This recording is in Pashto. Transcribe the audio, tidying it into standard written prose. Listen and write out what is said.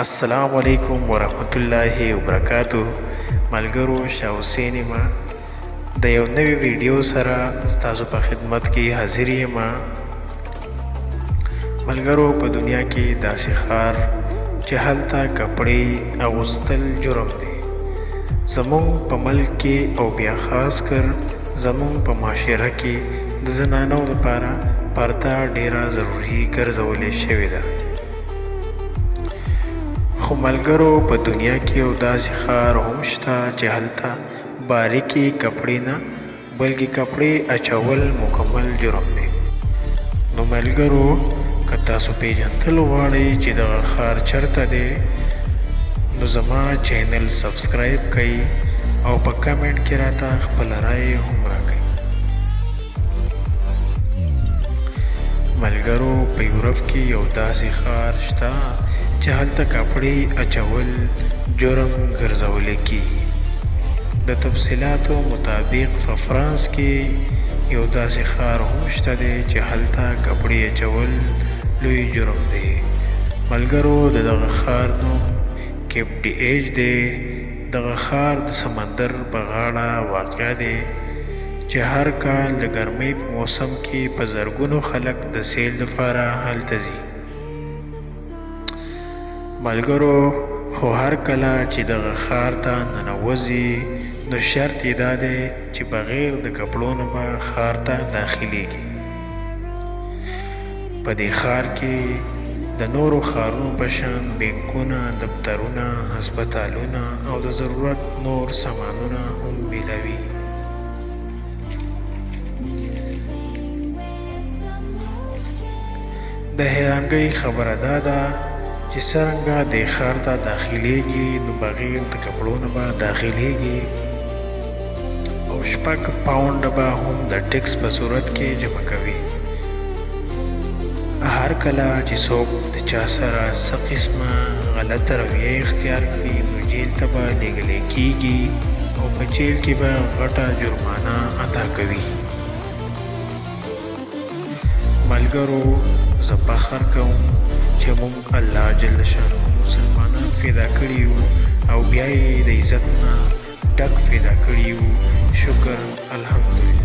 السلام علیکم ورحمت الله وبرکاتو. ملګرو، شاه حسین ما د یو نوی ویډیو سره ستاسو په خدمت کې حاضر یم. ملګرو، په دنیا کې داسې ښار چې هلته کپړې اغوستل جرم دی. زمونږ په ملک کې او بیا خاص کر زمونږ په معاشره کې د زنانو لپاره پرده ډیره ضروري ګرځولې شوې ده. خو ملګرو، په دنیا کې یو داسې ښار هم شته چې هلته باریکې کپړې نه بلکې کپړې اچول مکمل جرم دی. نو ملګرو، که تاسو پیژندل غواړئ چې دغه ښار چرته دی، نو زما چینل سبسکرایب کړئ او په کمنټ کې راته خپله رایې هم راکړئ. ملګرو، په یورپ کې یو داسې ښار شته چې هلته کپړې اچول جرم ګرځولی کېږي. د تفصیلاتو مطابق په فرانس کې یو داسې ښار هم شته دی چې هلته کپړې اچول لوی جرم دی. ملګرو، د دغه ښار نوم کیپ ډي ایج دی. دغه ښار د سمندر په غاړه واقع دی چې هر کال د ګرمۍ په موسم کې په زرګونو خلک د سیل لپاره هلته ځي. ملګرو، خو هر کله چې دغه ښار ته ننوځي نو شرط یې دا دی چې بغیر د کپړو نه به ښار ته داخلیږي. په دې ښار کې د نورو ښارونو په شان بینکونه، دفترونه، هسپتالونه او د ضرورت نور سامانونه هم میلاوي. د حیرانګۍ خبره دا ده چې څرنګه دې ښار ته داخلیږي نو بغیر د کپړو نه به داخلیږي او 6 پاونډه به هم د ټیکس په صورت کې جمع کوي. هر کله چې څوک د چا سره څه قسمه غلطه رویه اختیار کړي نو جیل ته به لیږلی کېږي او په جیل کې به غټه جرمانه ادا کوي. ملګرو، زه فخر کوم چې موږ الله جل شانه مسلمانان پیدا کړي یو او بیا یې د عزت نه ډک پیدا کړي یو. شکر الحمدلله.